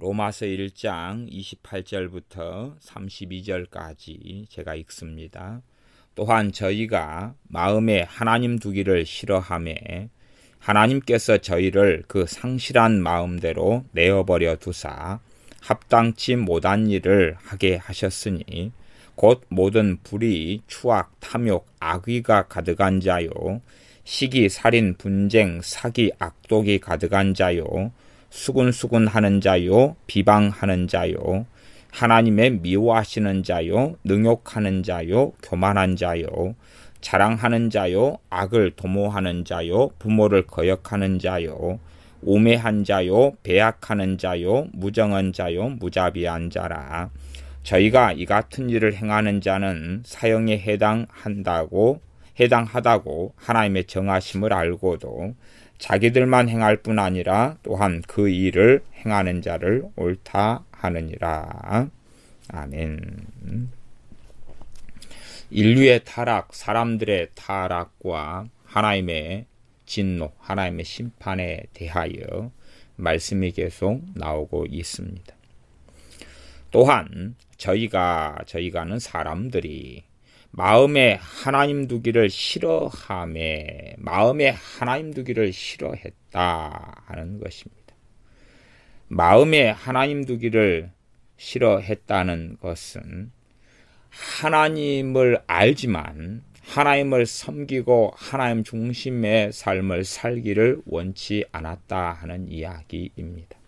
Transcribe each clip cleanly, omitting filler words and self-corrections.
로마서 1장 28절부터 32절까지 제가 읽습니다. 또한 저희가 마음에 하나님 두기를 싫어하매 하나님께서 저희를 그 상실한 마음대로 내어버려 두사 합당치 못한 일을 하게 하셨으니 곧 모든 불의, 추악, 탐욕, 악의가 가득한 자요 시기, 살인, 분쟁, 사기, 악독이 가득한 자요 수군수군하는 자요 비방하는 자요 하나님의 미워하시는 자요 능욕하는 자요 교만한 자요 자랑하는 자요 악을 도모하는 자요 부모를 거역하는 자요 우매한 자요 배약하는 자요 무정한 자요 무자비한 자라. 저희가 이 같은 일을 행하는 자는 사형에 해당하다고 하나님의 정하심을 알고도 자기들만 행할 뿐 아니라 또한 그 일을 행하는 자를 옳다 하느니라. 아멘. 인류의 타락, 사람들의 타락과 하나님의 진노, 하나님의 심판에 대하여 말씀이 계속 있습니다. 또한 저희가는 사람들이 마음에 하나님 두기를 싫어하며 마음에 하나님 두기를 싫어했다 하는 것입니다. 마음에 하나님 두기를 싫어했다는 것은 하나님을 알지만 하나님을 섬기고 하나님 중심의 삶을 살기를 원치 않았다 하는 이야기입니다.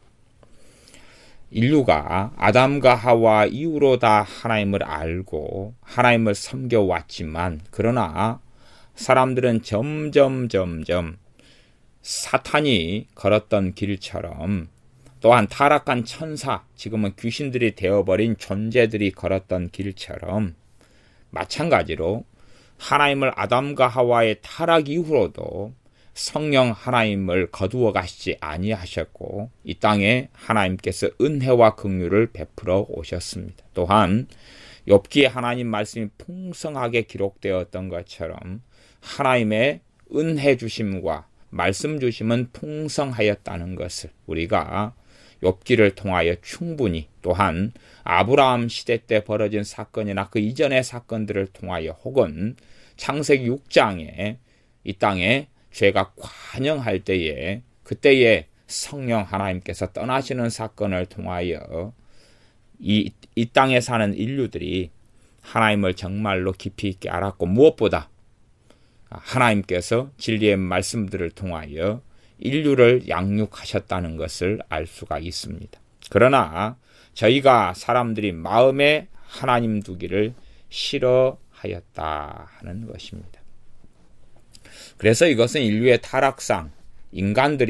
인류가 아담과 하와 이후로 다 하나님을 알고 하나님을 섬겨왔지만 그러나 사람들은 점점 사탄이 걸었던 길처럼 또한 타락한 천사, 지금은 귀신들이 되어버린 존재들이 걸었던 길처럼 마찬가지로 하나님을 아담과 하와의 타락 이후로도 성령 하나님을 거두어 가시지 아니하셨고 이 땅에 하나님께서 은혜와 긍휼을 베풀어 오셨습니다. 또한 욥기에 하나님 말씀이 풍성하게 기록되었던 것처럼 하나님의 은혜 주심과 말씀 주심은 풍성하였다는 것을 우리가 욥기를 통하여 충분히 또한 아브라함 시대 때 벌어진 사건이나 그 이전의 사건들을 통하여 혹은 창세기 6장에 이 땅에 죄가 관영할 때에 그때에 성령 하나님께서 떠나시는 사건을 통하여 이 땅에 사는 인류들이 하나님을 정말로 깊이 있게 알았고 무엇보다 하나님께서 진리의 말씀들을 통하여 인류를 양육하셨다는 것을 알 수가 있습니다. 그러나 저희가 사람들이 마음에 하나님 두기를 싫어하였다 하는 것입니다. 그래서 이것은 인류의 타락상,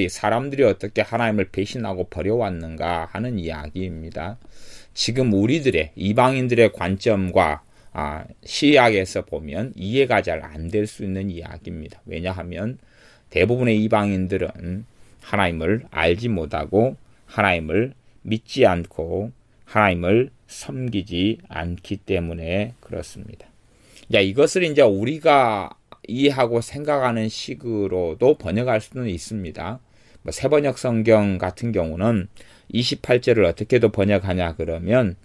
사람들이 어떻게 하나님을 배신하고 버려왔는가 하는 이야기입니다. 지금 우리들의 이방인들의 관점과 시각에서 보면 이해가 잘 안 될 수 있는 이야기입니다. 왜냐하면 대부분의 이방인들은 하나님을 알지 못하고 하나님을 믿지 않고 하나님을 섬기지 않기 때문에 그렇습니다. 이것을 이제 우리가 이해하고 생각하는 식으로도 번역할 수는 있습니다. 새번역 성경 같은 경우는 28절을 어떻게도 번역하냐 그러면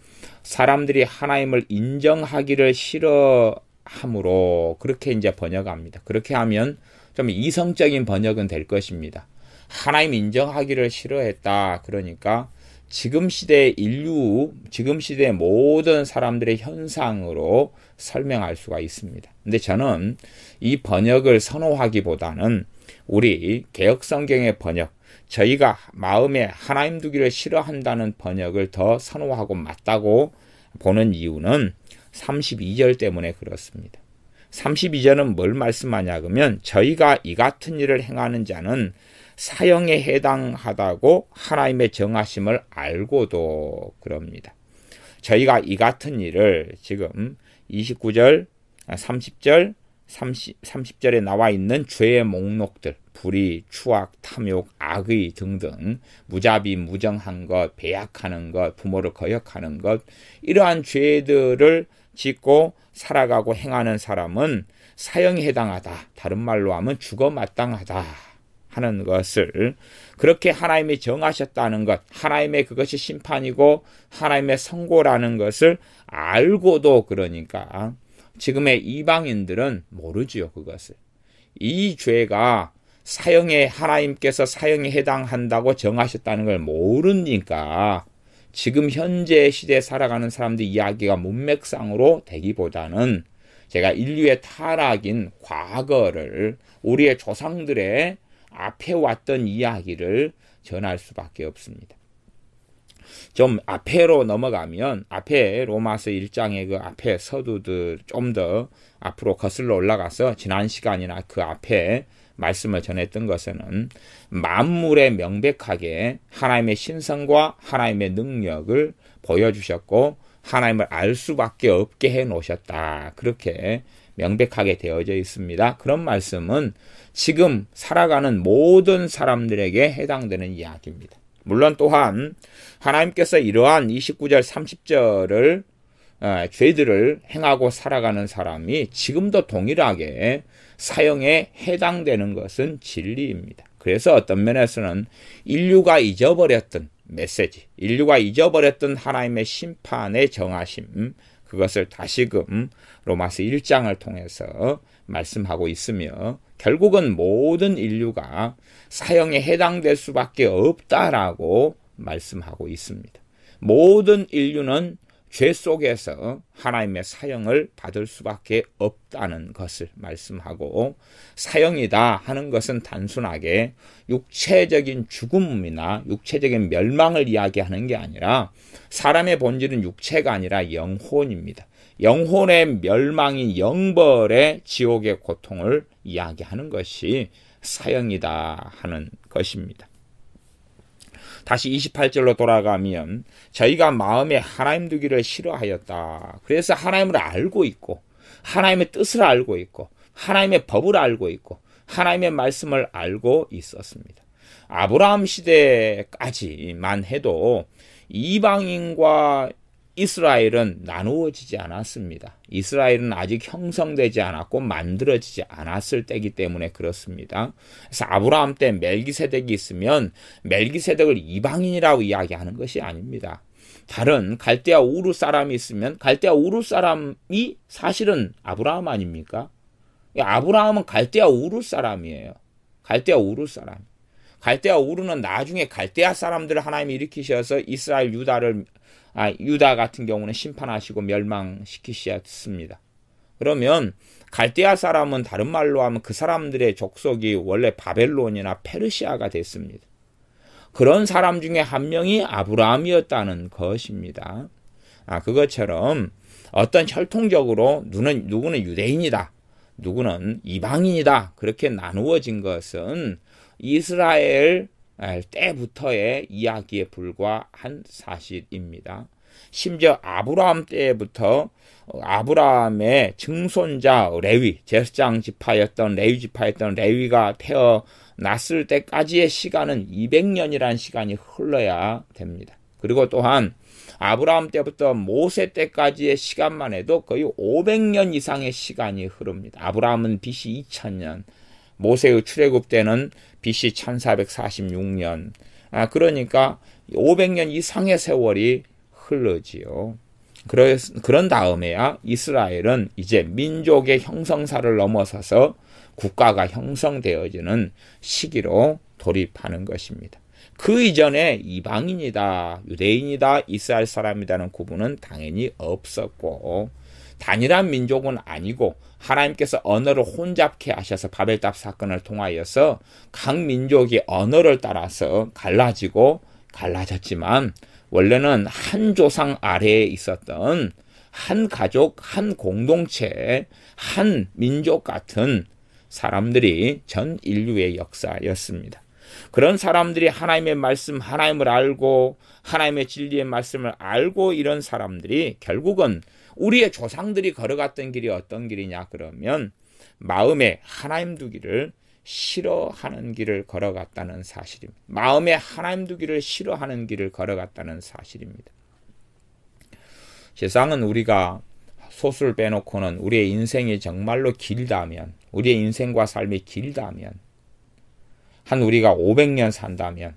사람들이 하나님을 인정하기를 싫어함으로 그렇게 이제 번역합니다. 그렇게 하면 좀 이성적인 번역은 될 것입니다. 하나님 인정하기를 싫어했다. 그러니까 지금 시대의 지금 시대의 모든 사람들의 현상으로 설명할 수가 있습니다. 근데 저는 이 번역을 선호하기보다는 우리 개역성경의 번역, 저희가 마음에 하나님 두기를 싫어한다는 번역을 더 선호하고 맞다고 보는 이유는 32절 때문에 그렇습니다. 32절은 뭘 말씀하냐 그러면 저희가 이 같은 일을 행하는 자는 사형에 해당하다고 하나님의 정하심을 알고도 그럽니다. 저희가 이 같은 일을 지금 29절, 30절, 30절에 나와 있는 죄의 목록들, 불의, 추악, 탐욕, 악의 등등 무자비, 무정한 것, 배약하는 것, 부모를 거역하는 것 이러한 죄들을 짓고 살아가고 행하는 사람은 사형에 해당하다. 다른 말로 하면 죽어 마땅하다 하는 것을, 그렇게 하나님이 정하셨다는 것, 하나님의 그것이 심판이고 하나님의 선고라는 것을 알고도, 그러니까 지금의 이방인들은 모르지요. 그것을, 이 죄가 사형에, 하나님께서 사형에 해당한다고 정하셨다는 걸 모르니까 지금 현재 시대에 살아가는 사람들 이야기가 문맥상으로 되기보다는 제가 인류의 타락인 과거를, 우리의 조상들의 앞에 왔던 이야기를 전할 수밖에 없습니다. 좀 앞에로 넘어가면, 앞에 로마서 1장의 그 앞에 서두들 좀 더 앞으로 거슬러 올라가서 지난 시간이나 그 앞에 말씀을 전했던 것은 만물에 명백하게 하나님의 신성과 하나님의 능력을 보여주셨고 하나님을 알 수밖에 없게 해놓으셨다, 그렇게 명백하게 되어져 있습니다. 그런 말씀은 지금 살아가는 모든 사람들에게 해당되는 이야기입니다. 물론 또한 하나님께서 이러한 29절 30절을 죄들을 행하고 살아가는 사람이 지금도 동일하게 사형에 해당되는 것은 진리입니다. 그래서 어떤 면에서는 인류가 잊어버렸던 메시지, 인류가 잊어버렸던 하나님의 심판의 정하심, 그것을 다시금 로마서 1장을 통해서 말씀하고 있으며, 결국은 모든 인류가 사형에 해당될 수밖에 없다라고 말씀하고 있습니다. 모든 인류는 죄 속에서 하나님의 사형을 받을 수밖에 없다는 것을 말씀하고, 사형이다 하는 것은 단순하게 육체적인 죽음이나 육체적인 멸망을 이야기하는 게 아니라, 사람의 본질은 육체가 아니라 영혼입니다. 영혼의 멸망인 영벌의 지옥의 고통을 이야기하는 것이 사형이다 하는 것입니다. 다시 28절로 돌아가면, 저희가 마음에 하나님 두기를 싫어하였다. 그래서 하나님을 알고 있고 하나님의 뜻을 알고 있고 하나님의 법을 알고 있고 하나님의 말씀을 알고 있었습니다. 아브라함 시대까지만 해도 이방인과 이스라엘은 나누어지지 않았습니다. 이스라엘은 아직 형성되지 않았고 만들어지지 않았을 때이기 때문에 그렇습니다. 그래서 아브라함 때 멜기세덱이 있으면 멜기세덱을 이방인이라고 이야기하는 것이 아닙니다. 다른 갈대아 우르 사람이 있으면 갈대아 우르 사람이 사실은 아브라함 아닙니까? 아브라함은 갈대아 우르 사람이에요. 갈대아 우르 사람. 갈대아 우르는 나중에 갈대아 사람들을 하나님이 일으키셔서 이스라엘 유다 같은 경우는 심판하시고 멸망시키셨습니다. 그러면 갈대아 사람은 다른 말로 하면 그 사람들의 족속이 원래 바벨론이나 페르시아가 됐습니다. 그런 사람 중에 한 명이 아브라함이었다는 것입니다. 그것처럼 어떤 혈통적으로 누구는 유대인이다, 누구는 이방인이다, 그렇게 나누어진 것은 이스라엘 때부터의 이야기에 불과한 사실입니다. 심지어 아브라함 때부터 아브라함의 증손자 레위, 제사장 지파였던 레위 지파였던 레위가 태어났을 때까지의 시간은 200년이라는 시간이 흘러야 됩니다. 그리고 또한 아브라함 때부터 모세 때까지의 시간만 해도 거의 500년 이상의 시간이 흐릅니다. 아브라함은 BC 2000년, 모세의 출애굽 때는 BC 1446년, 그러니까 500년 이상의 세월이 흐르지요. 그런 다음에야 이스라엘은 이제 민족의 형성사를 넘어서서 국가가 형성되어지는 시기로 돌입하는 것입니다. 그 이전에 이방인이다, 유대인이다, 이스라엘 사람이라는 구분은 당연히 없었고, 단일한 민족은 아니고 하나님께서 언어를 혼잡케 하셔서 바벨탑 사건을 통하여서 각 민족이 언어를 따라서 갈라졌지만 원래는 한 조상 아래에 있었던 한 가족, 한 공동체, 한 민족 같은 사람들이 전 인류의 역사였습니다. 그런 사람들이 하나님의 말씀, 하나님을 알고 하나님의 진리의 말씀을 알고, 이런 사람들이 결국은 우리의 조상들이 걸어갔던 길이 어떤 길이냐 그러면 마음에 하나님 두기를 싫어하는 길을 걸어갔다는 사실입니다. 마음에 하나님 두기를 싫어하는 길을 걸어갔다는 사실입니다. 세상은 우리가 소수를 빼놓고는 우리의 인생이 정말로 길다면, 우리의 인생과 삶이 길다면 한 우리가 500년 산다면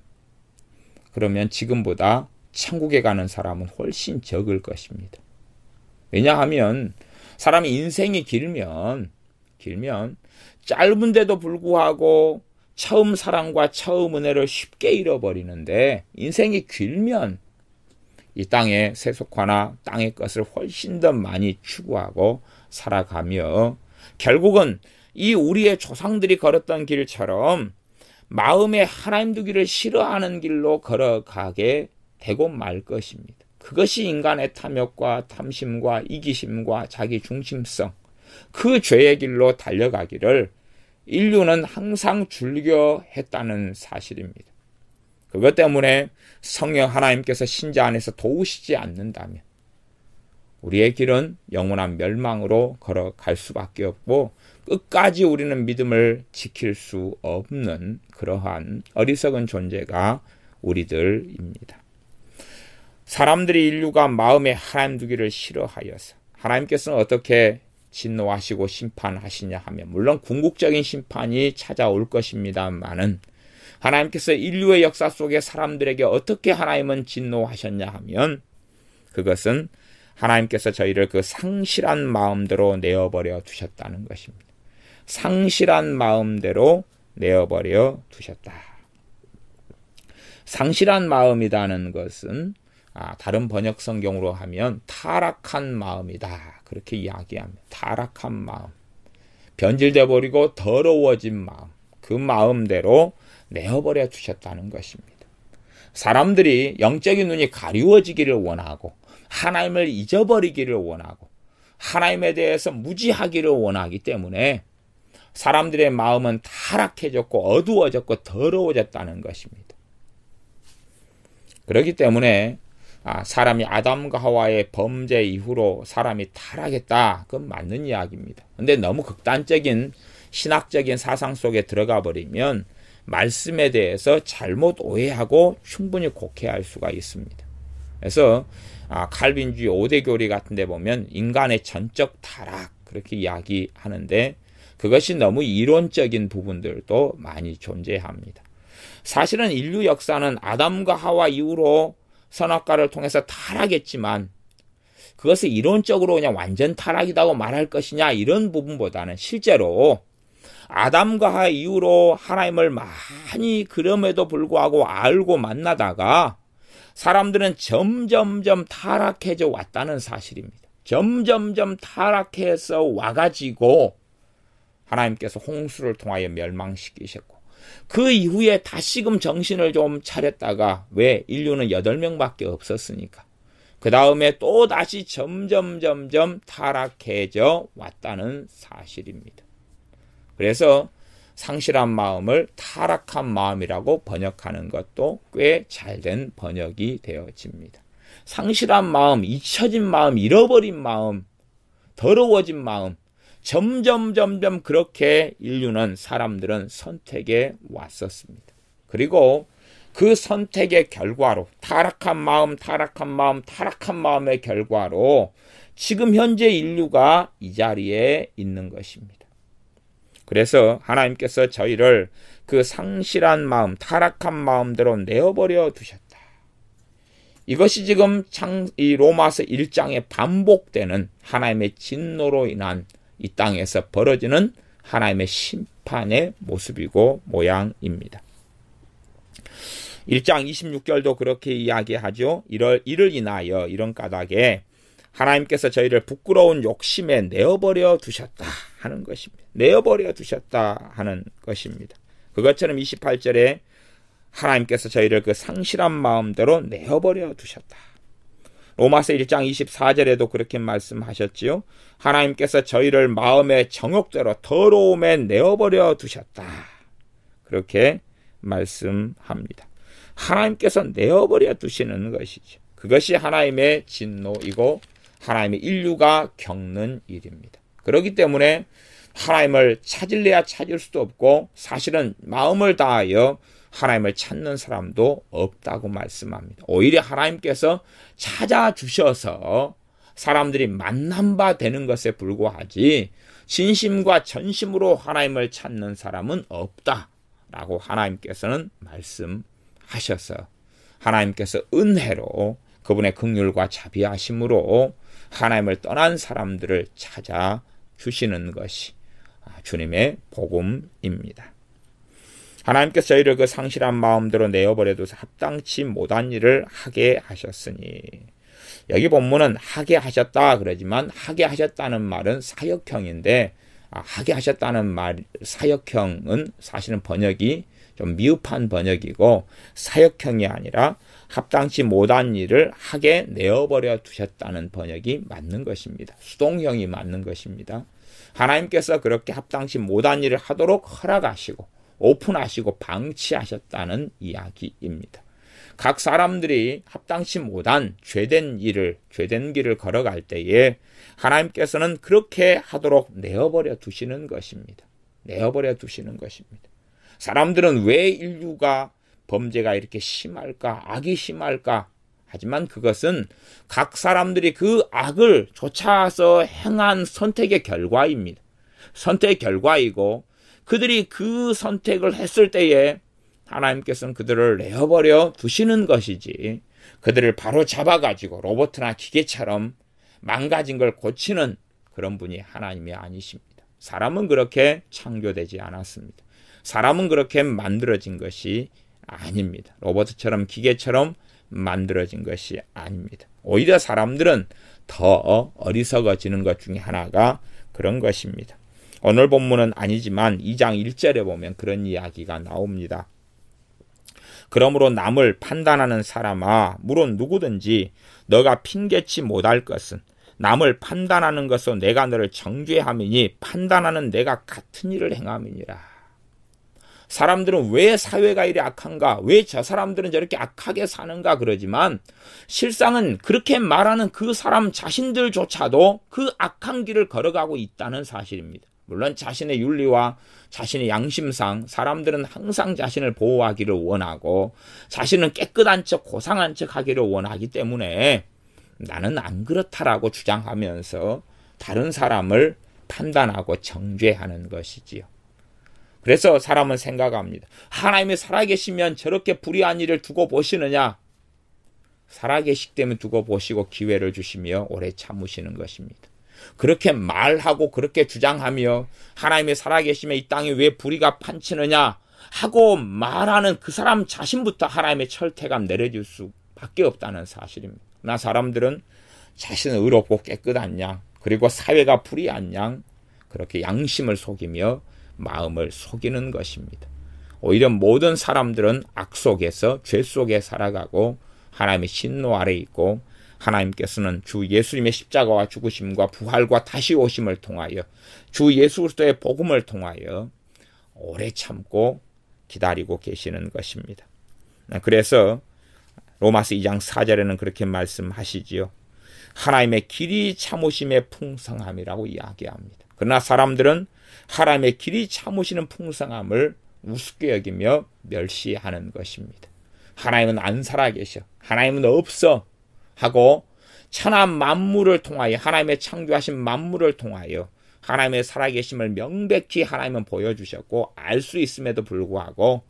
그러면 지금보다 천국에 가는 사람은 훨씬 적을 것입니다. 왜냐하면 사람이 인생이 길면 짧은데도 불구하고 처음 사랑과 처음 은혜를 쉽게 잃어버리는데, 인생이 길면 이 땅의 세속화나 땅의 것을 훨씬 더 많이 추구하고 살아가며 결국은 이 우리의 조상들이 걸었던 길처럼 마음에 하나님 두기를 싫어하는 길로 걸어가게 되고 말 것입니다. 그것이 인간의 탐욕과 탐심과 이기심과 자기 중심성, 그 죄의 길로 달려가기를 인류는 항상 즐겨했다는 사실입니다. 그것 때문에 성령 하나님께서 신자 안에서 도우시지 않는다면 우리의 길은 영원한 멸망으로 걸어갈 수밖에 없고 끝까지 우리는 믿음을 지킬 수 없는 그러한 어리석은 존재가 우리들입니다. 사람들이 인류가 마음에 하나님 두기를 싫어하여서 하나님께서는 어떻게 진노하시고 심판하시냐 하면, 물론 궁극적인 심판이 찾아올 것입니다마는 하나님께서 인류의 역사 속에 사람들에게 어떻게 하나님은 진노하셨냐 하면, 그것은 하나님께서 저희를 그 상실한 마음대로 내어버려 두셨다는 것입니다. 상실한 마음대로 내어버려 두셨다. 상실한 마음이라는 것은 다른 번역 성경으로 하면 타락한 마음이다, 그렇게 이야기합니다. 타락한 마음, 변질되어 버리고 더러워진 마음, 그 마음대로 내어버려 두셨다는 것입니다. 사람들이 영적인 눈이 가리워지기를 원하고 하나님을 잊어버리기를 원하고 하나님에 대해서 무지하기를 원하기 때문에 사람들의 마음은 타락해졌고 어두워졌고 더러워졌다는 것입니다. 그렇기 때문에 사람이 아담과 하와의 범죄 이후로 사람이 타락했다, 그건 맞는 이야기입니다. 근데 너무 극단적인 신학적인 사상 속에 들어가 버리면 말씀에 대해서 잘못 오해하고 충분히 곡해할 수가 있습니다. 그래서 칼빈주의 5대 교리 같은 데 보면 인간의 전적 타락, 그렇게 이야기하는데 그것이 너무 이론적인 부분들도 많이 존재합니다. 사실은 인류 역사는 아담과 하와 이후로 선악과를 통해서 타락했지만 그것을 이론적으로 그냥 완전 타락이라고 말할 것이냐, 이런 부분보다는 실제로 아담과 하와 이후로 하나님을 많이 그럼에도 불구하고 알고 만나다가 사람들은 점점점 타락해져 왔다는 사실입니다. 점점점 타락해서 와가지고 하나님께서 홍수를 통하여 멸망시키셨고, 그 이후에 다시금 정신을 좀 차렸다가, 왜? 인류는 8명밖에 없었으니까. 그 다음에 또 다시 점점 타락해져 왔다는 사실입니다. 그래서 상실한 마음을 타락한 마음이라고 번역하는 것도 꽤 잘된 번역이 되어집니다. 상실한 마음, 잊혀진 마음, 잃어버린 마음, 더러워진 마음, 점점 그렇게 인류는, 사람들은 선택해 왔었습니다. 그리고 그 선택의 결과로 타락한 마음의 결과로 지금 현재 인류가 이 자리에 있는 것입니다. 그래서 하나님께서 저희를 그 상실한 마음, 타락한 마음대로 내어버려 두셨다. 이것이 지금 이 로마서 1장에 반복되는 하나님의 진노로 인한 이 땅에서 벌어지는 하나님의 심판의 모습이고 모양입니다. 1장 26절도 그렇게 이야기하죠. 이를 인하여, 이런 까닭에 하나님께서 저희를 부끄러운 욕심에 내어버려 두셨다 하는 것입니다. 내어버려 두셨다 하는 것입니다. 그것처럼 28절에 하나님께서 저희를 그 상실한 마음대로 내어버려 두셨다. 로마서 1장 24절에도 그렇게 말씀하셨지요. 하나님께서 저희를 마음의 정욕대로 더러움에 내어버려 두셨다, 그렇게 말씀합니다. 하나님께서 내어버려 두시는 것이죠. 그것이 하나님의 진노이고 하나님의 인류가 겪는 일입니다. 그렇기 때문에 하나님을 찾을래야 찾을 수도 없고, 사실은 마음을 다하여 하나님을 찾는 사람도 없다고 말씀합니다. 오히려 하나님께서 찾아주셔서 사람들이 만난 바 되는 것에 불과하지 진심과 전심으로 하나님을 찾는 사람은 없다, 라고 하나님께서는 말씀하셔서 하나님께서 은혜로 그분의 긍휼과 자비하심으로 하나님을 떠난 사람들을 찾아주시는 것이 주님의 복음입니다. 하나님께서 저희를 그 상실한 마음대로 내어버려둬서 합당치 못한 일을 하게 하셨으니, 여기 본문은 하게 하셨다 그러지만 하게 하셨다는 말은 사역형인데, 하게 하셨다는 말, 사역형은 사실은 번역이 좀 미흡한 번역이고, 사역형이 아니라 합당치 못한 일을 하게 내어버려 두셨다는 번역이 맞는 것입니다. 수동형이 맞는 것입니다. 하나님께서 그렇게 합당치 못한 일을 하도록 허락하시고 오픈하시고 방치하셨다는 이야기입니다. 각 사람들이 합당치 못한 죄된 길을 걸어갈 때에 하나님께서는 그렇게 하도록 내어버려 두시는 것입니다. 내어버려 두시는 것입니다. 사람들은 왜 인류가 범죄가 이렇게 심할까? 악이 심할까? 하지만 그것은 각 사람들이 그 악을 쫓아서 행한 선택의 결과입니다. 선택의 결과이고, 그들이 그 선택을 했을 때에 하나님께서는 그들을 내어버려 두시는 것이지, 그들을 바로 잡아가지고 로봇이나 기계처럼 망가진 걸 고치는 그런 분이 하나님이 아니십니다. 사람은 그렇게 창조되지 않았습니다. 사람은 그렇게 만들어진 것이 아닙니다. 로봇처럼 기계처럼 만들어진 것이 아닙니다. 오히려 사람들은 더 어리석어지는 것 중에 하나가 그런 것입니다. 오늘 본문은 아니지만 2장 1절에 보면 그런 이야기가 나옵니다. 그러므로 남을 판단하는 사람아, 물론 누구든지 너가 핑계치 못할 것은 남을 판단하는 것으로 내가 너를 정죄함이니 판단하는 내가 같은 일을 행함이니라. 사람들은 왜 사회가 이리 악한가? 왜 저 사람들은 저렇게 악하게 사는가? 그러지만 실상은 그렇게 말하는 그 사람 자신들조차도 그 악한 길을 걸어가고 있다는 사실입니다. 물론 자신의 윤리와 자신의 양심상 사람들은 항상 자신을 보호하기를 원하고 자신은 깨끗한 척 고상한 척 하기를 원하기 때문에 나는 안 그렇다라고 주장하면서 다른 사람을 판단하고 정죄하는 것이지요. 그래서 사람은 생각합니다. 하나님이 살아계시면 저렇게 불의한 일을 두고 보시느냐? 살아계시기 때문에 두고 보시고 기회를 주시며 오래 참으시는 것입니다. 그렇게 말하고 그렇게 주장하며 하나님이 살아계시면 이 땅에 왜 불의가 판치느냐 하고 말하는 그 사람 자신부터 하나님의 철퇴감 내려줄 수밖에 없다는 사실입니다. 그러나 사람들은 자신은 의롭고 깨끗한 양, 그리고 사회가 불의한 양, 그렇게 양심을 속이며 마음을 속이는 것입니다. 오히려 모든 사람들은 악 속에서 죄 속에 살아가고 하나님의 신노 아래 있고, 하나님께서는 주 예수님의 십자가와 죽으심과 부활과 다시 오심을 통하여 주 예수 그리스도의 복음을 통하여 오래 참고 기다리고 계시는 것입니다. 그래서 로마서 2장 4절에는 그렇게 말씀하시지요. 하나님의 길이 참으심의 풍성함이라고 이야기합니다. 그러나 사람들은 하나님의 길이 참으시는 풍성함을 우습게 여기며 멸시하는 것입니다. 하나님은 안 살아계셔, 하나님은 없어 하고 천하 만물을 통하여, 하나님의 창조하신 만물을 통하여 하나님의 살아계심을 명백히 하나님은 보여주셨고 알 수 있음에도 불구하고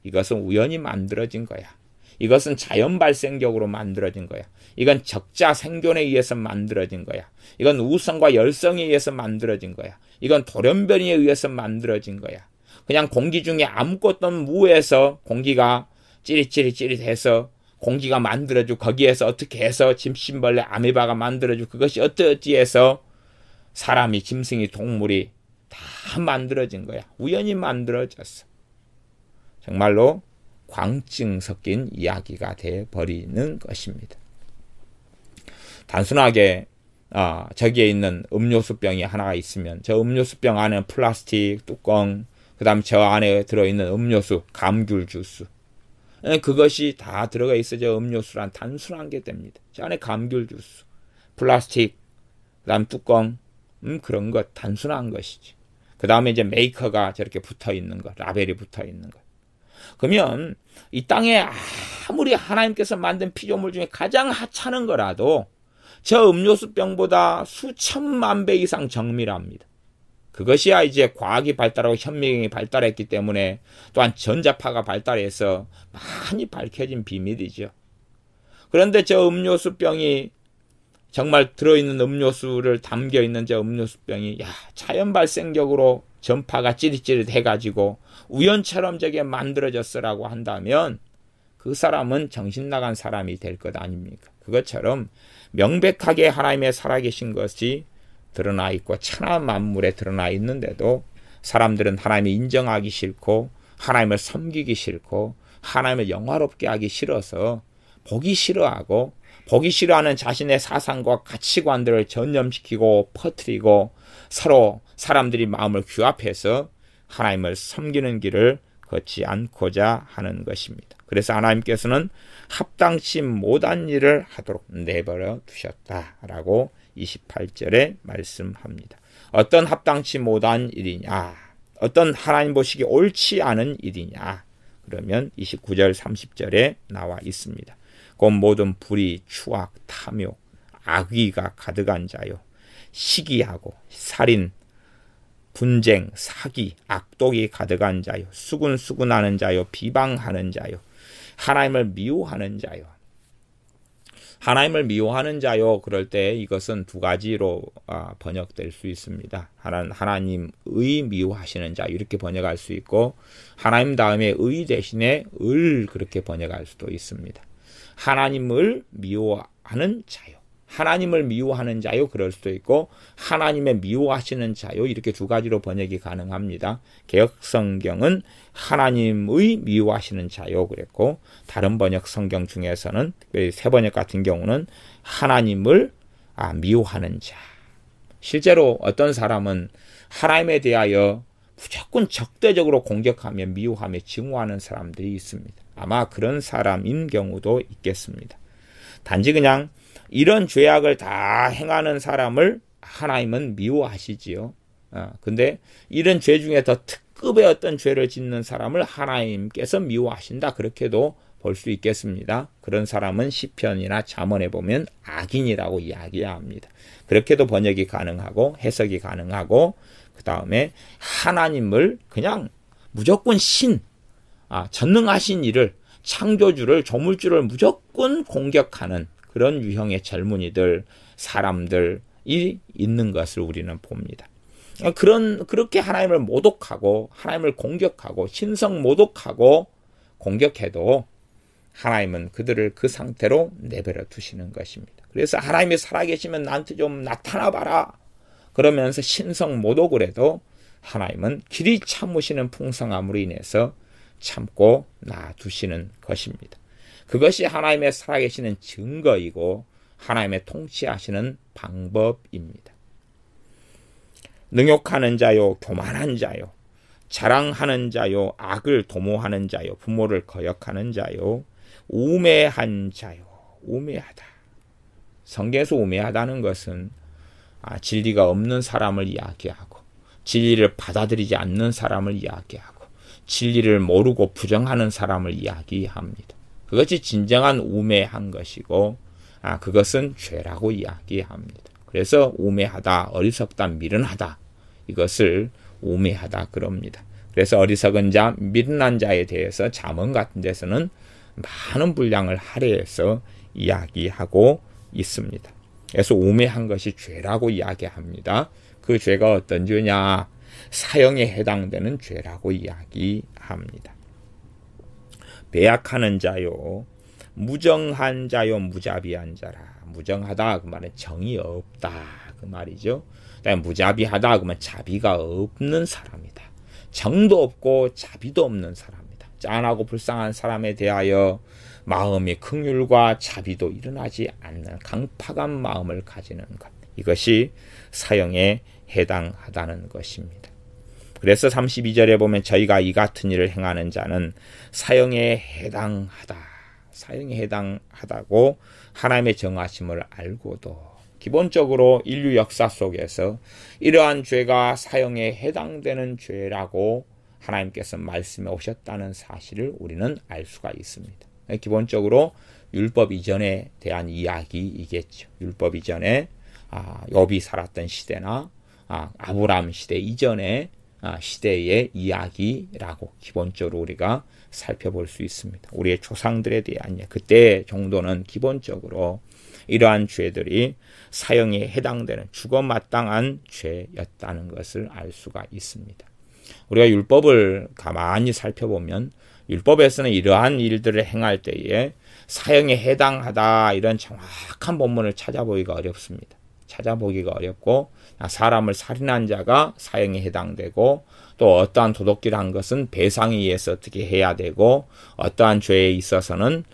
이것은 우연히 만들어진 거야. 이것은 자연 발생적으로 만들어진 거야. 이건 적자 생존에 의해서 만들어진 거야. 이건 우성과 열성에 의해서 만들어진 거야. 이건 돌연변이에 의해서 만들어진 거야. 그냥 공기 중에 아무것도 무에서 공기가 찌릿찌릿찌릿해서 공기가 만들어지고 거기에서 어떻게 해서 짐승벌레 아메바가 만들어지고 그것이 어찌어찌 해서 사람이 짐승이 동물이 다 만들어진 거야. 우연히 만들어졌어. 정말로 광증 섞인 이야기가 되어버리는 것입니다. 단순하게 저기에 있는 음료수병이 하나가 있으면 저 음료수병 안에 플라스틱 뚜껑, 그 다음에 저 안에 들어있는 음료수, 감귤 주스, 그것이 다 들어가 있어야 음료수란 단순한 게 됩니다. 저 안에 감귤 주스, 플라스틱, 그 다음 뚜껑, 그런 것 단순한 것이지. 그 다음에 이제 메이커가 저렇게 붙어 있는 것, 라벨이 붙어 있는 것. 그러면 이 땅에 아무리 하나님께서 만든 피조물 중에 가장 하찮은 거라도 저 음료수병보다 수천만 배 이상 정밀합니다. 그것이야 이제 과학이 발달하고 현미경이 발달했기 때문에 또한 전자파가 발달해서 많이 밝혀진 비밀이죠. 그런데 저 음료수병이 정말 들어있는 음료수를 담겨있는 저 음료수병이 자연 발생적으로 전파가 찌릿찌릿 해가지고 우연처럼 저게 만들어졌으라고 한다면 그 사람은 정신 나간 사람이 될 것 아닙니까? 그것처럼 명백하게 하나님의 살아계신 것이 드러나 있고 천하 만물에 드러나 있는데도 사람들은 하나님을 인정하기 싫고 하나님을 섬기기 싫고 하나님을 영화롭게 하기 싫어서 보기 싫어하고 보기 싫어하는 자신의 사상과 가치관들을 전염시키고 퍼뜨리고 서로 사람들이 마음을 규합해서 하나님을 섬기는 길을 걷지 않고자 하는 것입니다. 그래서 하나님께서는 합당치 못한 일을 하도록 내버려 두셨다라고 28절에 말씀합니다. 어떤 합당치 못한 일이냐? 어떤 하나님 보시기 옳지 않은 일이냐? 그러면 29절 30절에 나와 있습니다. 곧 모든 불의, 추악, 탐욕, 악의가 가득한 자요. 시기하고 살인, 분쟁, 사기, 악독이 가득한 자요. 수군수군하는 자요. 비방하는 자요. 하나님을 미워하는 자요. 하나님을 미워하는 자요. 그럴 때 이것은 두 가지로 번역될 수 있습니다. 하나님의 미워하시는 자 이렇게 번역할 수 있고 하나님 다음에 의 대신에 을 그렇게 번역할 수도 있습니다. 하나님을 미워하는 자요. 하나님을 미워하는 자요. 그럴 수도 있고 하나님의 미워하시는 자요. 이렇게 두 가지로 번역이 가능합니다. 개역성경은 하나님의 미워하시는 자요. 그랬고 다른 번역 성경 중에서는 새 번역 같은 경우는 하나님을 미워하는 자. 실제로 어떤 사람은 하나님에 대하여 무조건 적대적으로 공격하며 미워하며 증오하는 사람들이 있습니다. 아마 그런 사람인 경우도 있겠습니다. 단지 그냥 이런 죄악을 다 행하는 사람을 하나님은 미워하시지요. 근데 이런 죄 중에 더 특급의 어떤 죄를 짓는 사람을 하나님께서 미워하신다. 그렇게도 볼 수 있겠습니다. 그런 사람은 시편이나 잠언에 보면 악인이라고 이야기합니다. 그렇게도 번역이 가능하고 해석이 가능하고 그 다음에 하나님을 그냥 무조건 전능하신 이를 창조주를 조물주를 무조건 공격하는 그런 유형의 젊은이들 사람들이 있는 것을 우리는 봅니다. 그렇게 하나님을 모독하고 하나님을 공격하고 신성 모독하고 공격해도 하나님은 그들을 그 상태로 내버려 두시는 것입니다. 그래서 하나님이 살아계시면 나한테 좀 나타나봐라 그러면서 신성 모독을 해도 하나님은 길이 참으시는 풍성함으로 인해서 참고 놔두시는 것입니다. 그것이 하나님의 살아계시는 증거이고 하나님의 통치하시는 방법입니다. 능욕하는 자요, 교만한 자요, 자랑하는 자요, 악을 도모하는 자요, 부모를 거역하는 자요, 우매한 자요, 우매하다. 성경에서 우매하다는 것은 진리가 없는 사람을 이야기하고 진리를 받아들이지 않는 사람을 이야기하고 진리를 모르고 부정하는 사람을 이야기합니다. 그것이 진정한 우매한 것이고 그것은 죄라고 이야기합니다. 그래서 우매하다, 어리석다, 미련하다 이것을 우매하다 그럽니다. 그래서 어리석은 자, 미련한 자에 대해서 잠언 같은 데서는 많은 분량을 할애해서 이야기하고 있습니다. 그래서 우매한 것이 죄라고 이야기합니다. 그 죄가 어떤 죄냐? 사형에 해당되는 죄라고 이야기합니다. 배약하는 자요, 무정한 자요, 무자비한 자라. 무정하다 그 말은 정이 없다 그 말이죠. 그다음에 무자비하다 그러면 자비가 없는 사람이다. 정도 없고 자비도 없는 사람이다. 짠하고 불쌍한 사람에 대하여 마음의 긍휼과 자비도 일어나지 않는 강팍한 마음을 가지는 것. 이것이 사형에 해당하다는 것입니다. 그래서 32절에 보면 저희가 이 같은 일을 행하는 자는 사형에 해당하다. 사형에 해당하다고 하나님의 정하심을 알고도 기본적으로 인류 역사 속에서 이러한 죄가 사형에 해당되는 죄라고 하나님께서 말씀해 오셨다는 사실을 우리는 알 수가 있습니다. 기본적으로 율법 이전에 대한 이야기이겠죠. 율법 이전에 욥이 살았던 시대나 아브라함 시대 이전의 시대의 이야기라고 기본적으로 우리가 살펴볼 수 있습니다. 우리의 조상들에 대한 그때 정도는 기본적으로 이러한 죄들이 사형에 해당되는 죽어 마땅한 죄였다는 것을 알 수가 있습니다. 우리가 율법을 가만히 살펴보면 율법에서는 이러한 일들을 행할 때에 사형에 해당하다 이런 정확한 본문을 찾아보기가 어렵습니다. 찾아보기가 어렵고 사람을 살인한 자가 사형에 해당되고 또 어떠한 도둑질을 한 것은 배상에 의해서 어떻게 해야 되고 어떠한 죄에 있어서는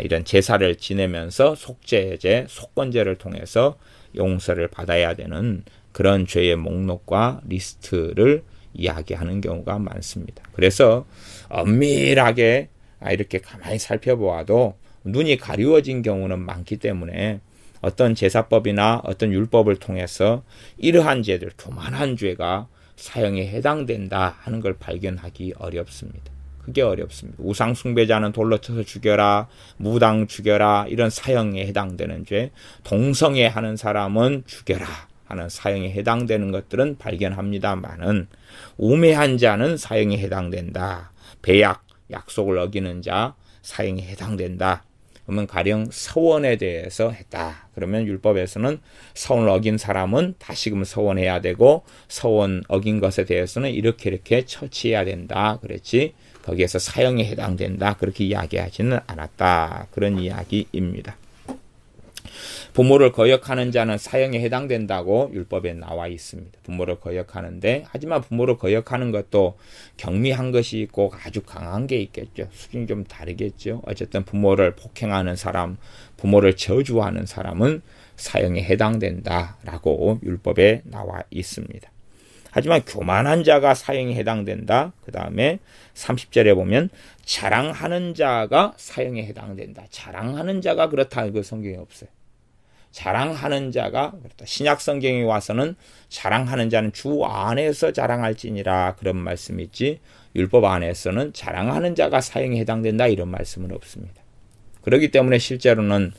이런 제사를 지내면서 속죄제, 속건제를 통해서 용서를 받아야 되는 그런 죄의 목록과 리스트를 이야기하는 경우가 많습니다. 그래서 엄밀하게 이렇게 가만히 살펴보아도 눈이 가리워진 경우는 많기 때문에 어떤 제사법이나 어떤 율법을 통해서 이러한 죄들, 교만한 죄가 사형에 해당된다 하는 걸 발견하기 어렵습니다. 그게 어렵습니다. 우상 숭배자는 돌로 쳐서 죽여라, 무당 죽여라 이런 사형에 해당되는 죄, 동성애 하는 사람은 죽여라 하는 사형에 해당되는 것들은 발견합니다만은 우매한 자는 사형에 해당된다. 배약, 약속을 어기는 자 사형에 해당된다. 그러면 가령 서원에 대해서 했다. 그러면 율법에서는 서원을 어긴 사람은 다시금 서원해야 되고 서원 어긴 것에 대해서는 이렇게 처치해야 된다. 그랬지. 거기에서 사형에 해당된다. 그렇게 이야기하지는 않았다. 그런 이야기입니다. 부모를 거역하는 자는 사형에 해당된다고 율법에 나와 있습니다. 부모를 거역하는데 하지만 부모를 거역하는 것도 경미한 것이 있고 아주 강한 게 있겠죠. 수준이 좀 다르겠죠. 어쨌든 부모를 폭행하는 사람, 부모를 저주하는 사람은 사형에 해당된다라고 율법에 나와 있습니다. 하지만 교만한 자가 사형에 해당된다. 그 다음에 30절에 보면 자랑하는 자가 사형에 해당된다. 자랑하는 자가 그렇다. 그 성경에 없어요. 자랑하는 자가 그렇다. 신약 성경에 와서는 자랑하는 자는 주 안에서 자랑할지니라 그런 말씀이 있지 율법 안에서는 자랑하는 자가 사형에 해당된다 이런 말씀은 없습니다. 그렇기 때문에 실제로는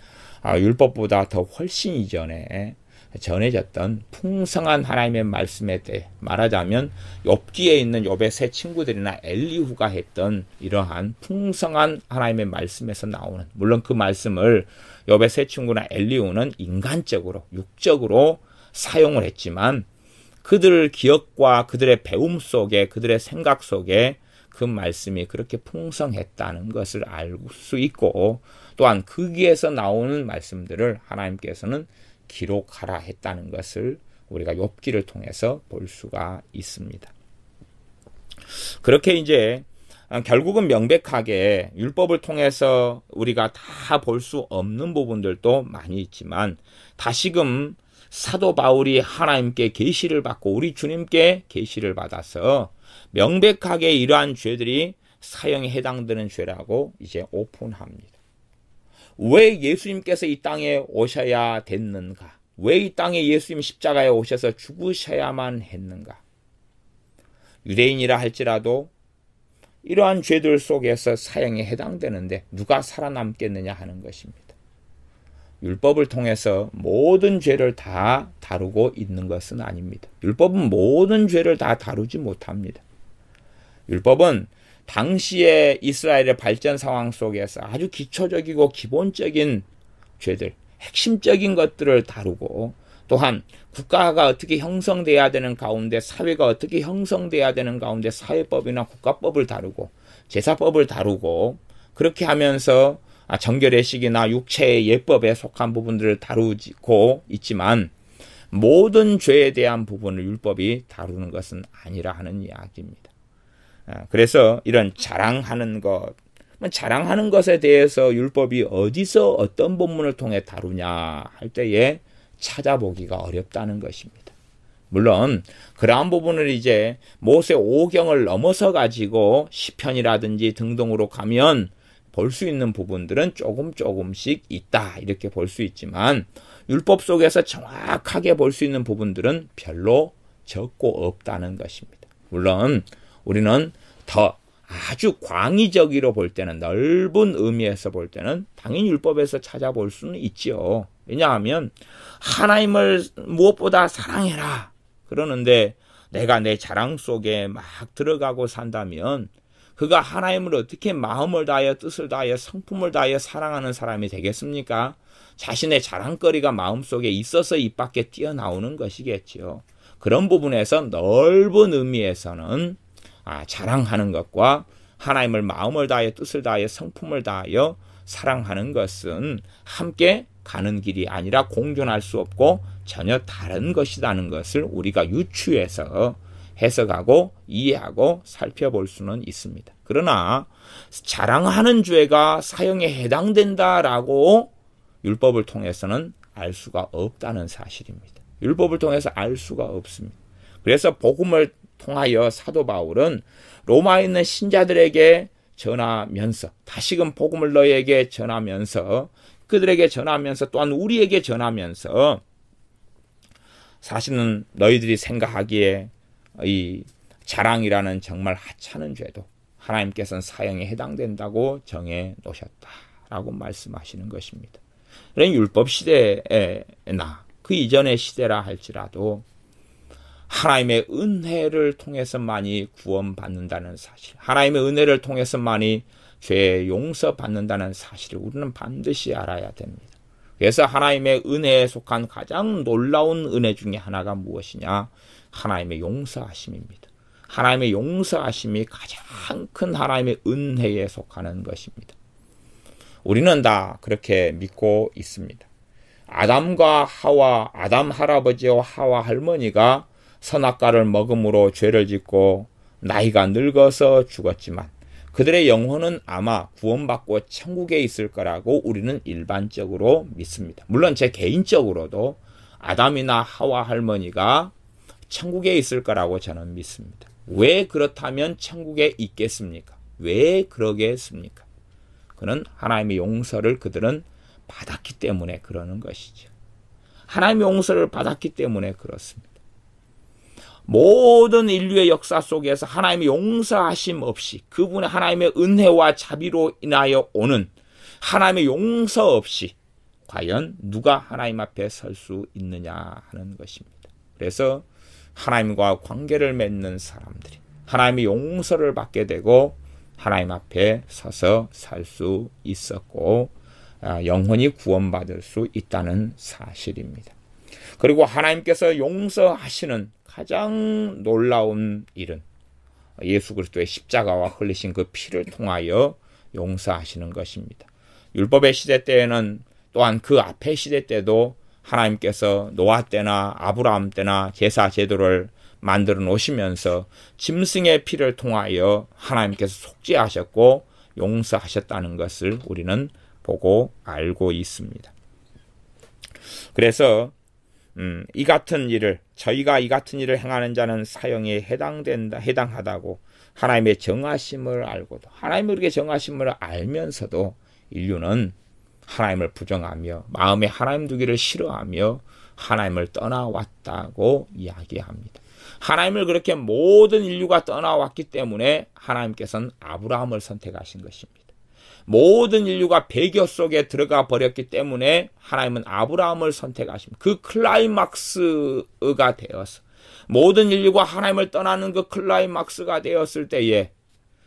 율법보다 더 훨씬 이전에 전해졌던 풍성한 하나님의 말씀에 대해 말하자면 욥기에 있는 욥의 세 친구들이나 엘리후가 했던 이러한 풍성한 하나님의 말씀에서 나오는 물론 그 말씀을 욥의 세 친구나 엘리후는 인간적으로 육적으로 사용을 했지만 그들 기억과 그들의 배움 속에 그들의 생각 속에 그 말씀이 그렇게 풍성했다는 것을 알 수 있고 또한 거기에서 나오는 말씀들을 하나님께서는 기록하라 했다는 것을 우리가 욥기를 통해서 볼 수가 있습니다. 그렇게 이제 결국은 명백하게 율법을 통해서 우리가 다 볼 수 없는 부분들도 많이 있지만 다시금 사도 바울이 하나님께 계시를 받고 우리 주님께 계시를 받아서 명백하게 이러한 죄들이 사형에 해당되는 죄라고 이제 오픈합니다. 왜 예수님께서 이 땅에 오셔야 됐는가? 왜 이 땅에 예수님 십자가에 오셔서 죽으셔야만 했는가? 유대인이라 할지라도 이러한 죄들 속에서 사형에 해당되는데 누가 살아남겠느냐 하는 것입니다. 율법을 통해서 모든 죄를 다 다루고 있는 것은 아닙니다. 율법은 모든 죄를 다 다루지 못합니다. 율법은 당시의 이스라엘의 발전 상황 속에서 아주 기초적이고 기본적인 죄들, 핵심적인 것들을 다루고 또한 국가가 어떻게 형성돼야 되는 가운데 사회가 어떻게 형성돼야 되는 가운데 사회법이나 국가법을 다루고 제사법을 다루고 그렇게 하면서 정결의 식이나 육체의 예법에 속한 부분들을 다루고 있지만 모든 죄에 대한 부분을 율법이 다루는 것은 아니라 하는 이야기입니다. 그래서 이런 자랑하는 것에 대해서 율법이 어디서 어떤 본문을 통해 다루냐 할 때에 찾아보기가 어렵다는 것입니다. 물론 그러한 부분을 이제 모세 5경을 넘어서 가지고 시편이라든지 등등으로 가면 볼 수 있는 부분들은 조금씩 있다 이렇게 볼 수 있지만 율법 속에서 정확하게 볼 수 있는 부분들은 별로 적고 없다는 것입니다. 물론 우리는 더 아주 광의적으로 볼 때는 넓은 의미에서 볼 때는 당연히 율법에서 찾아볼 수는 있지요. 왜냐하면 하나님을 무엇보다 사랑해라. 그러는데 내가 내 자랑 속에 막 들어가고 산다면 그가 하나님을 어떻게 마음을 다하여 뜻을 다하여 성품을 다하여 사랑하는 사람이 되겠습니까? 자신의 자랑거리가 마음속에 있어서 입 밖에 튀어나오는 것이겠지요. 그런 부분에서 넓은 의미에서는 자랑하는 것과 하나님을 마음을 다하여 뜻을 다하여 성품을 다하여 사랑하는 것은 함께 가는 길이 아니라 공존할 수 없고 전혀 다른 것이라는 것을 우리가 유추해서 해석하고 이해하고 살펴볼 수는 있습니다. 그러나 자랑하는 죄가 사형에 해당된다라고 율법을 통해서는 알 수가 없다는 사실입니다. 율법을 통해서 알 수가 없습니다. 그래서 복음을 통하여 사도 바울은 로마에 있는 신자들에게 전하면서 다시금 복음을 너희에게 전하면서 그들에게 전하면서 또한 우리에게 전하면서 사실은 너희들이 생각하기에 이 자랑이라는 정말 하찮은 죄도 하나님께서는 사형에 해당된다고 정해 놓으셨다라고 말씀하시는 것입니다. 그러니 율법 시대나 그 이전의 시대라 할지라도 하나님의 은혜를 통해서만이 구원받는다는 사실, 하나님의 은혜를 통해서만이 죄 용서받는다는 사실을 우리는 반드시 알아야 됩니다. 그래서 하나님의 은혜에 속한 가장 놀라운 은혜 중에 하나가 무엇이냐? 하나님의 용서하심입니다. 하나님의 용서하심이 가장 큰 하나님의 은혜에 속하는 것입니다. 우리는 다 그렇게 믿고 있습니다. 아담과 하와, 아담 할아버지와 하와 할머니가 선악과를 먹음으로 죄를 짓고 나이가 늙어서 죽었지만 그들의 영혼은 아마 구원받고 천국에 있을 거라고 우리는 일반적으로 믿습니다. 물론 제 개인적으로도 아담이나 하와 할머니가 천국에 있을 거라고 저는 믿습니다. 왜 그렇다면 천국에 있겠습니까? 왜 그러겠습니까? 그는 하나님의 용서를 그들은 받았기 때문에 그러는 것이죠. 하나님의 용서를 받았기 때문에 그렇습니다. 모든 인류의 역사 속에서 하나님의 용서하심 없이 그분의 하나님의 은혜와 자비로 인하여 오는 하나님의 용서 없이 과연 누가 하나님 앞에 설 수 있느냐 하는 것입니다. 그래서 하나님과 관계를 맺는 사람들이 하나님의 용서를 받게 되고 하나님 앞에 서서 살 수 있었고 영혼이 구원받을 수 있다는 사실입니다. 그리고 하나님께서 용서하시는 가장 놀라운 일은 예수 그리스도의 십자가와 흘리신 그 피를 통하여 용서하시는 것입니다. 율법의 시대 때에는 또한 그 앞의 시대 때도 하나님께서 노아 때나 아브라함 때나 제사 제도를 만들어 놓으시면서 짐승의 피를 통하여 하나님께서 속죄하셨고 용서하셨다는 것을 우리는 보고 알고 있습니다. 그래서 이 같은 일을 저희가 이 같은 일을 행하는 자는 사형에 해당하다고 하나님의 정하심을 알고도 하나님의 우리에게 정하심을 알면서도 인류는 하나님을 부정하며 마음에 하나님 두기를 싫어하며 하나님을 떠나왔다고 이야기합니다. 하나님을 그렇게 모든 인류가 떠나왔기 때문에 하나님께서는 아브라함을 선택하신 것입니다. 모든 인류가 배교 속에 들어가 버렸기 때문에 하나님은 아브라함을 선택하십니다. 그 클라이막스가 되어서 모든 인류가 하나님을 떠나는 그 클라이막스가 되었을 때에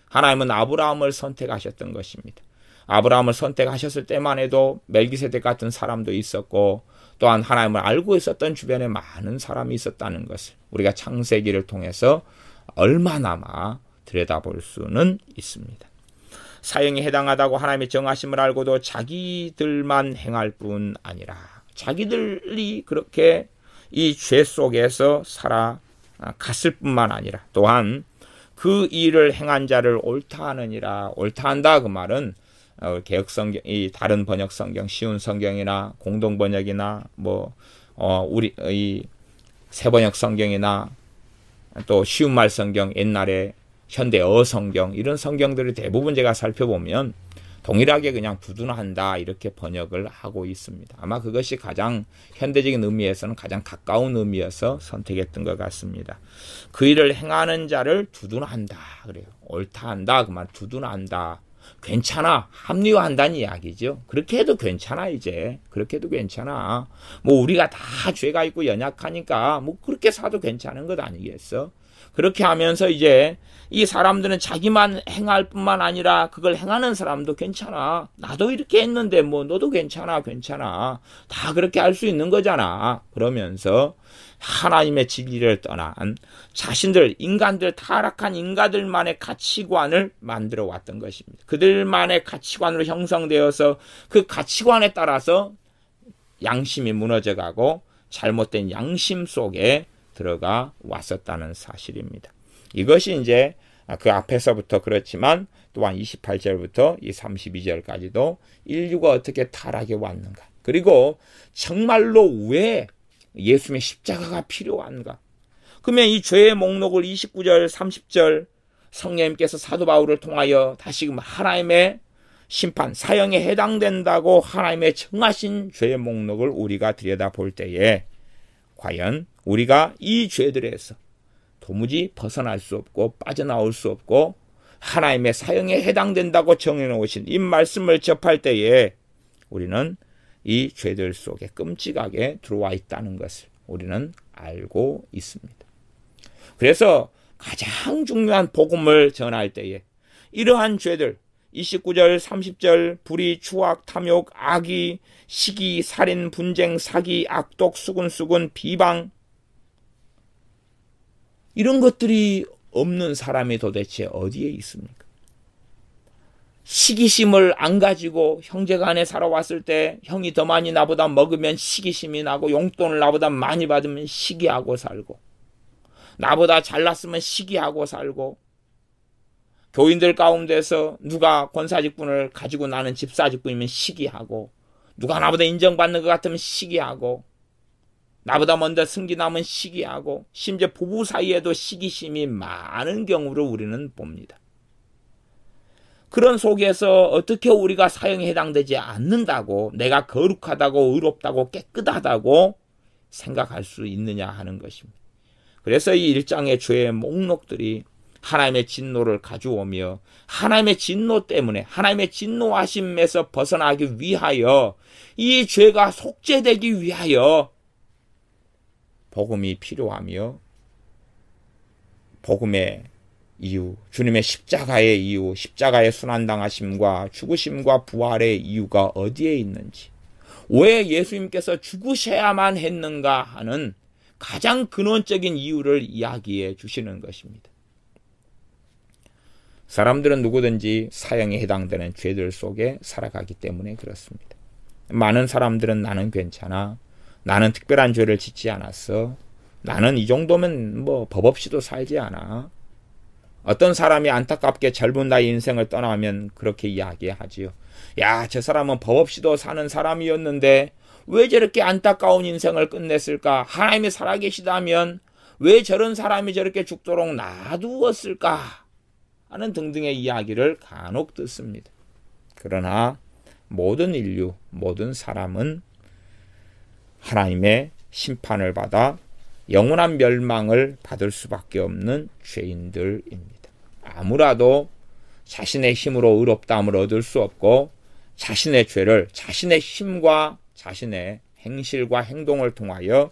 하나님은 아브라함을 선택하셨던 것입니다. 아브라함을 선택하셨을 때만 해도 멜기세덱 같은 사람도 있었고 또한 하나님을 알고 있었던 주변에 많은 사람이 있었다는 것을 우리가 창세기를 통해서 얼마나마 들여다볼 수는 있습니다. 사형에 해당하다고 하나님의 정하심을 알고도 자기들만 행할 뿐 아니라 자기들이 그렇게 이 죄 속에서 살아갔을 뿐만 아니라 또한 그 일을 행한 자를 옳다 하느니라. 옳다 한다 그 말은 개혁성경, 이 다른 번역 성경, 쉬운 성경이나 공동 번역이나 우리 이 새번역 성경이나 또 쉬운 말 성경, 옛날에 현대어 성경 이런 성경들을 대부분 제가 살펴보면 동일하게 그냥 두둔한다 이렇게 번역을 하고 있습니다. 아마 그것이 가장 현대적인 의미에서는 가장 가까운 의미여서 선택했던 것 같습니다. 그 일을 행하는 자를 두둔한다 그래요. 옳다 한다 그 말 두둔한다. 괜찮아. 합리화한다는 이야기죠. 그렇게 해도 괜찮아, 이제. 그렇게 해도 괜찮아. 뭐, 우리가 다 죄가 있고 연약하니까, 뭐, 그렇게 사도 괜찮은 것 아니겠어? 그렇게 하면서 이제, 이 사람들은 자기만 행할 뿐만 아니라, 그걸 행하는 사람도 괜찮아. 나도 이렇게 했는데, 뭐, 너도 괜찮아, 괜찮아. 다 그렇게 할 수 있는 거잖아. 그러면서, 하나님의 진리를 떠난 자신들, 인간들, 타락한 인간들만의 가치관을 만들어 왔던 것입니다. 그들만의 가치관으로 형성되어서 그 가치관에 따라서 양심이 무너져가고 잘못된 양심 속에 들어가 왔었다는 사실입니다. 이것이 이제 그 앞에서부터 그렇지만 또한 28절부터 이 32절까지도 인류가 어떻게 타락해 왔는가. 그리고 정말로 왜 예수님의 십자가가 필요한가? 그러면 이 죄의 목록을 29절, 30절 성령님께서 사도 바울을 통하여 다시금 하나님의 심판, 사형에 해당된다고 하나님의 정하신 죄의 목록을 우리가 들여다볼 때에 과연 우리가 이 죄들에서 도무지 벗어날 수 없고 빠져나올 수 없고 하나님의 사형에 해당된다고 정해놓으신 이 말씀을 접할 때에 우리는 이 죄들 속에 끔찍하게 들어와 있다는 것을 우리는 알고 있습니다. 그래서 가장 중요한 복음을 전할 때에 이러한 죄들 29절 30절 불의, 추악, 탐욕, 악의, 시기, 살인, 분쟁, 사기, 악독, 수군수군, 비방 이런 것들이 없는 사람이 도대체 어디에 있습니까? 시기심을 안 가지고 형제간에 살아왔을 때 형이 더 많이 나보다 먹으면 시기심이 나고 용돈을 나보다 많이 받으면 시기하고 살고 나보다 잘났으면 시기하고 살고 교인들 가운데서 누가 권사직분을 가지고 나는 집사직분이면 시기하고 누가 나보다 인정받는 것 같으면 시기하고 나보다 먼저 승진하면 시기하고 심지어 부부 사이에도 시기심이 많은 경우를 우리는 봅니다. 그런 속에서 어떻게 우리가 사형에 해당되지 않는다고 내가 거룩하다고 의롭다고 깨끗하다고 생각할 수 있느냐 하는 것입니다. 그래서 이 1장의 죄의 목록들이 하나님의 진노를 가져오며 하나님의 진노 때문에 하나님의 진노하심에서 벗어나기 위하여 이 죄가 속죄되기 위하여 복음이 필요하며 복음의 이유, 주님의 십자가의 이유, 십자가의 순환당하심과 죽으심과 부활의 이유가 어디에 있는지, 왜 예수님께서 죽으셔야만 했는가 하는 가장 근원적인 이유를 이야기해 주시는 것입니다. 사람들은 누구든지 사형에 해당되는 죄들 속에 살아가기 때문에 그렇습니다. 많은 사람들은 나는 괜찮아, 나는 특별한 죄를 짓지 않았어, 나는 이 정도면 뭐 법 없이도 살지 않아. 어떤 사람이 안타깝게 젊은 나이 인생을 떠나면 그렇게 이야기하지요. 야, 저 사람은 법 없이도 사는 사람이었는데 왜 저렇게 안타까운 인생을 끝냈을까? 하나님이 살아계시다면 왜 저런 사람이 저렇게 죽도록 놔두었을까? 하는 등등의 이야기를 간혹 듣습니다. 그러나 모든 인류, 모든 사람은 하나님의 심판을 받아 영원한 멸망을 받을 수밖에 없는 죄인들입니다. 아무라도 자신의 힘으로 의롭다함을 얻을 수 없고 자신의 죄를 자신의 힘과 자신의 행실과 행동을 통하여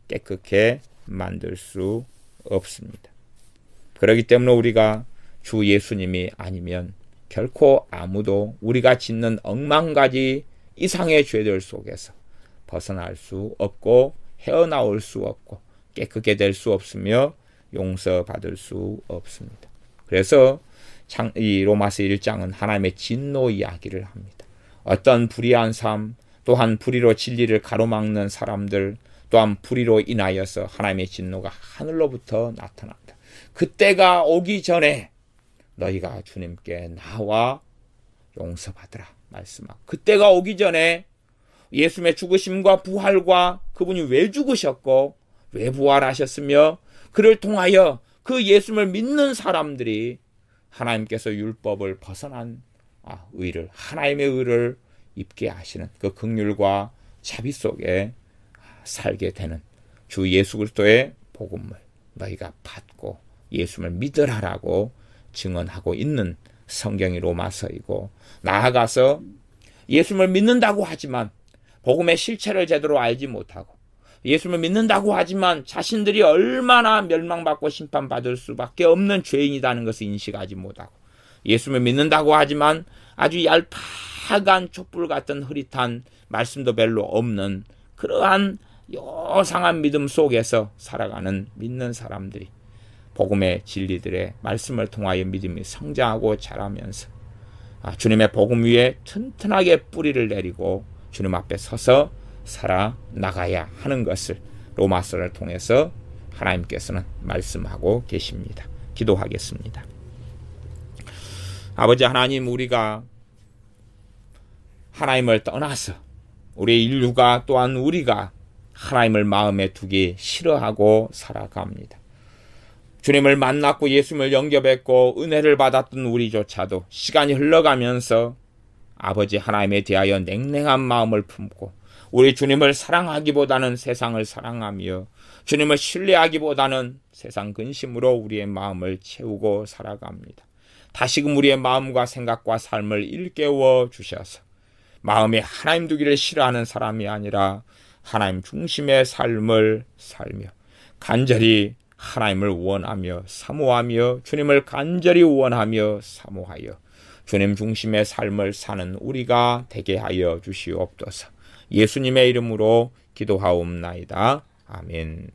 깨끗게 만들 수 없습니다. 그렇기 때문에 우리가 주 예수님이 아니면 결코 아무도 우리가 짓는 억만가지 이상의 죄들 속에서 벗어날 수 없고 헤어나올 수 없고 깨끗게 될 수 없으며 용서받을 수 없습니다. 그래서 이 로마서 1장은 하나님의 진노 이야기를 합니다. 어떤 불의한 삶, 또한 불의로 진리를 가로막는 사람들, 또한 불의로 인하여서 하나님의 진노가 하늘로부터 나타난다. 그때가 오기 전에 너희가 주님께 나와 용서받으라 말씀하고, 그때가 오기 전에 예수님의 죽으심과 부활과 그분이 왜 죽으셨고 왜 부활하셨으며 그를 통하여 그 예수님을 믿는 사람들이 하나님께서 율법을 벗어난 의를, 하나님의 의를 입게 하시는 그 긍휼과 자비 속에 살게 되는 주 예수 그리스도의 복음을 너희가 받고 예수님을 믿으라라고 증언하고 있는 성경이 로마서이고, 나아가서 예수님을 믿는다고 하지만 복음의 실체를 제대로 알지 못하고, 예수님을 믿는다고 하지만 자신들이 얼마나 멸망받고 심판받을 수밖에 없는 죄인이라는 것을 인식하지 못하고, 예수님을 믿는다고 하지만 아주 얄팍한 촛불 같은 흐릿한 말씀도 별로 없는 그러한 요상한 믿음 속에서 살아가는 믿는 사람들이 복음의 진리들의 말씀을 통하여 믿음이 성장하고 자라면서 주님의 복음 위에 튼튼하게 뿌리를 내리고 주님 앞에 서서 살아나가야 하는 것을 로마서를 통해서 하나님께서는 말씀하고 계십니다. 기도하겠습니다. 아버지 하나님, 우리가 하나님을 떠나서 우리 인류가 또한 우리가 하나님을 마음에 두기 싫어하고 살아갑니다. 주님을 만났고 예수님을 영접했고 은혜를 받았던 우리조차도 시간이 흘러가면서 아버지 하나님에 대하여 냉랭한 마음을 품고 우리 주님을 사랑하기보다는 세상을 사랑하며 주님을 신뢰하기보다는 세상 근심으로 우리의 마음을 채우고 살아갑니다. 다시금 우리의 마음과 생각과 삶을 일깨워 주셔서 마음에 하나님 두기를 싫어하는 사람이 아니라 하나님 중심의 삶을 살며 간절히 하나님을 원하며 사모하며 주님을 간절히 원하며 사모하여 주님 중심의 삶을 사는 우리가 되게 하여 주시옵소서. 예수님의 이름으로 기도하옵나이다. 아멘.